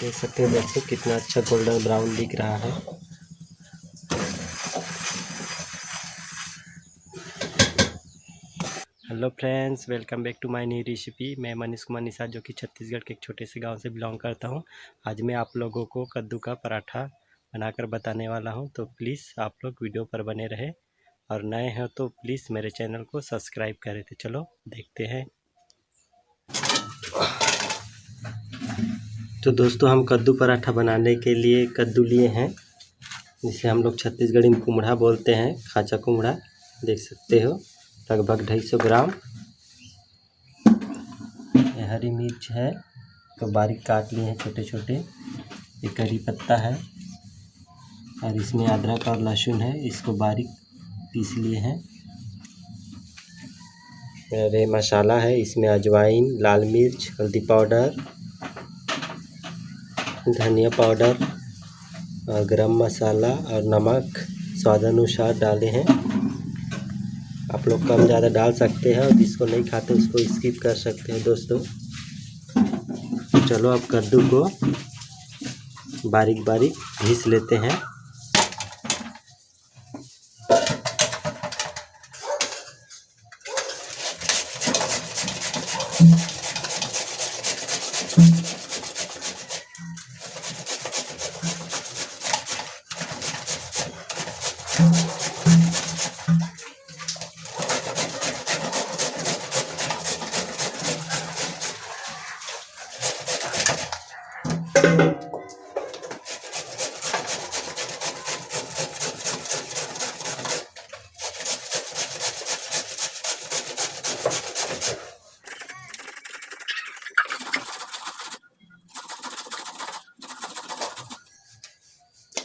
देख सकते हैं दोस्तों कितना अच्छा गोल्डन ब्राउन दिख रहा है। Hello friends, welcome back to my new recipe. मैं मनीष कुमार निषाद जो कि छत्तीसगढ़ के एक छोटे से गांव से बिलोंग करता हूं। आज मैं आप लोगों को कद्दू का पराठा बनाकर बताने वाला हूं, तो प्लीज़ आप लोग वीडियो पर बने रहे और नए हैं तो प्लीज़ मेरे चैनल को सब्सक्राइब करें। तो चलो देखते हैं। तो दोस्तों हम कद्दू पराठा बनाने के लिए कद्दू लिए हैं, जिसे हम लोग छत्तीसगढ़ी में कुमड़ा बोलते हैं, खाचा कुमड़ा। देख सकते हो लगभग 250 ग्राम। ये हरी मिर्च है तो बारीक काट लिए हैं छोटे छोटे। ये करी पत्ता है और इसमें अदरक और लहसुन है, इसको बारीक पीस लिए हैं। और ये मसाला है, इसमें अजवाइन, लाल मिर्च, हल्दी पाउडर, धनिया पाउडर और गरम मसाला और नमक स्वादानुसार डाले हैं। आप लोग कम ज़्यादा डाल सकते हैं और जिसको नहीं खाते उसको स्किप कर सकते हैं दोस्तों। चलो अब कद्दू को बारीक बारीक घिस लेते हैं।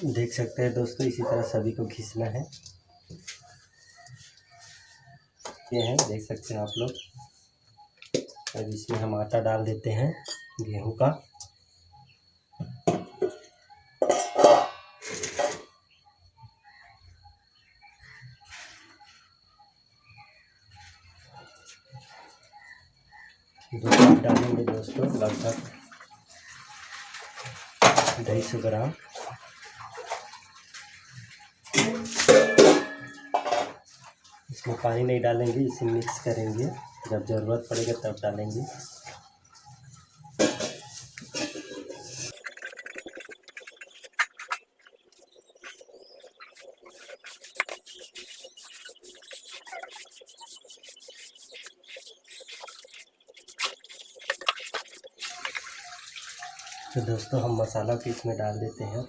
देख सकते हैं दोस्तों, इसी तरह सभी को घिसना है। ये है, देख सकते हैं आप लोग। अब इसमें हम आटा डाल देते हैं गेहूं का। दो कप डालेंगे दोस्तों, लगभग 250 ग्राम। इसमें पानी नहीं डालेंगे, इसे मिक्स करेंगे, जब ज़रूरत पड़ेगा तब डालेंगे। तो दोस्तों हम मसाला भी इसमें डाल देते हैं।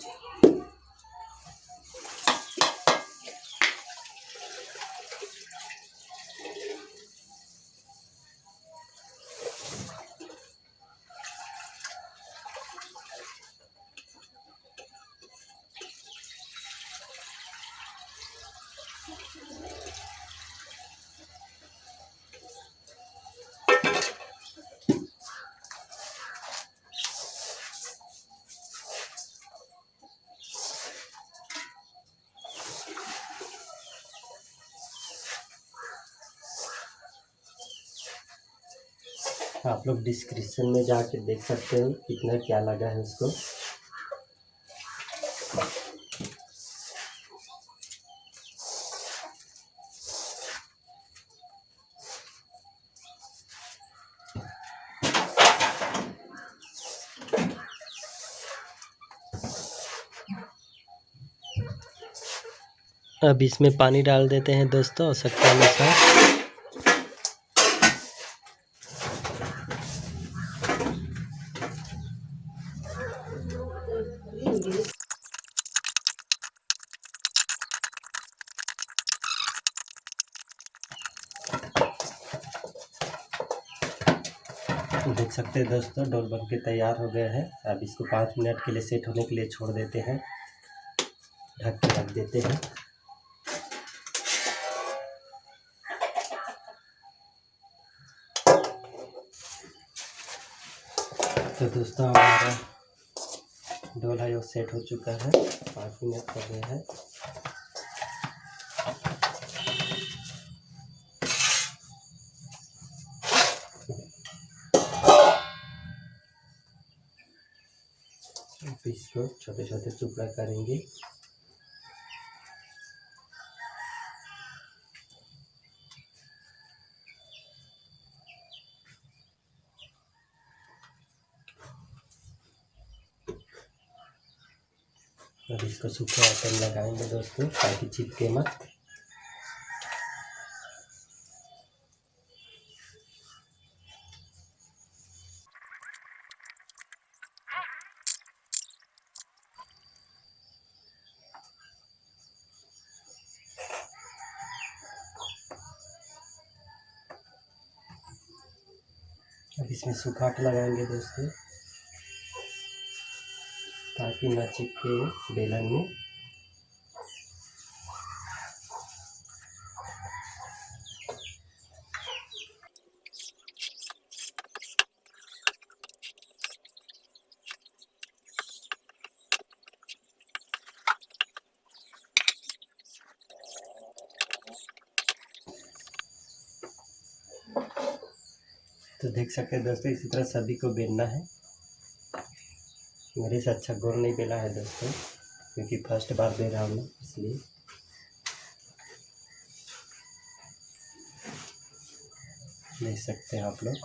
आप लोग डिस्क्रिप्शन में जाके देख सकते हो कितना क्या लगा है उसको। अब इसमें पानी डाल देते हैं दोस्तों आवश्यकता अनुसार। देख सकते हैं दोस्तों, डोल बन के तैयार हो गया है। अब इसको 5 मिनट के लिए सेट होने के लिए छोड़ देते हैं, ढक के रख देते हैं। तो दोस्तों हमारा डोल है वो सेट हो चुका है, 5 मिनट हो गए हैं। इसको छोटे छोटे टुकड़ा करेंगे। और इसको सूखा आटा लगाएंगे दोस्तों, ताकि चिपके मत। अब इसमें सूखा आटा लगाएंगे दोस्तों, ताकि ना चिपके बेलन में। तो देख सकते हैं दोस्तों, इसी तरह सभी को बेलना है। मेरे से अच्छा गोल नहीं बेला है दोस्तों, क्योंकि फर्स्ट बार दे रहा हूँ इसलिए। देख सकते हैं आप लोग।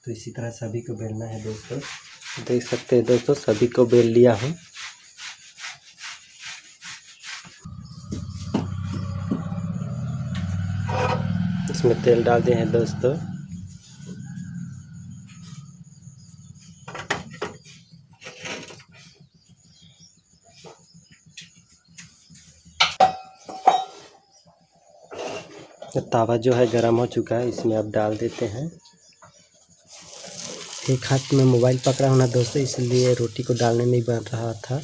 तो इसी तरह सभी को बेलना है दोस्तों। देख सकते हैं दोस्तों, सभी को बेल लिया हूँ। इसमें तेल डाल दिए हैं दोस्तों। तावा जो है गरम हो चुका है, इसमें अब डाल देते हैं। एक हाथ में मोबाइल पकड़ा हूँ ना दोस्तों, इसलिए रोटी को डालने नहीं बन रहा था।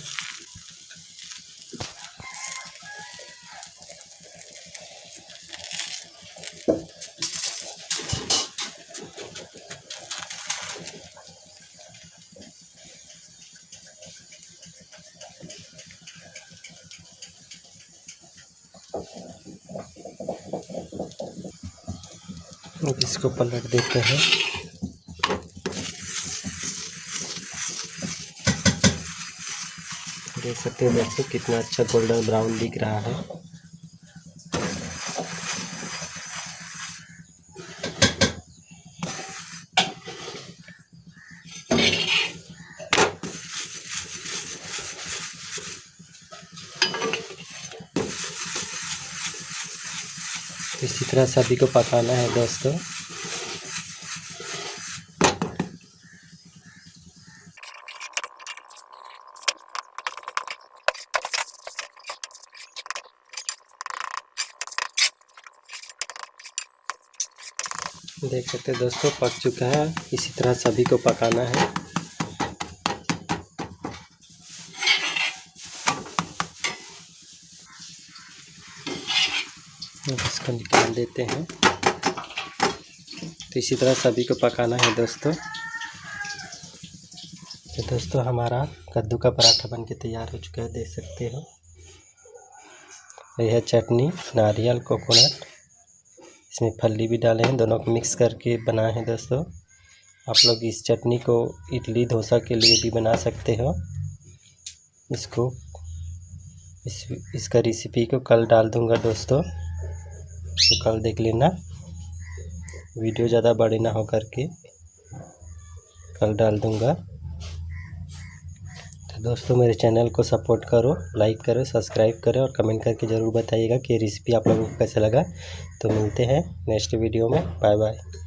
अब इसको पलट देते हैं। देख सकते हैं दोस्तों, कितना अच्छा गोल्डन ब्राउन दिख रहा है। इसी तरह सभी को पकाना है दोस्तों। देख सकते हैं दोस्तों, पक चुका है। इसी तरह सभी को पकाना है। इसको निकाल देते हैं। तो इसी तरह सभी को पकाना है दोस्तों। तो दोस्तों, हमारा कद्दू का पराठा बनके तैयार हो चुका है, देख सकते हो। यह है चटनी, नारियल, कोकोनट, इसमें फली भी डाले हैं, दोनों को मिक्स करके बनाए हैं दोस्तों। आप लोग इस चटनी को इडली डोसा के लिए भी बना सकते हो। इसका रेसिपी को कल डाल दूंगा दोस्तों, तो कल देख लेना। वीडियो ज़्यादा बड़े ना हो करके कल डाल दूंगा। तो दोस्तों, मेरे चैनल को सपोर्ट करो, लाइक करो, सब्सक्राइब करो और कमेंट करके ज़रूर बताइएगा कि ये रेसिपी आप लोगों को कैसा लगा। तो मिलते हैं नेक्स्ट वीडियो में। Bye bye.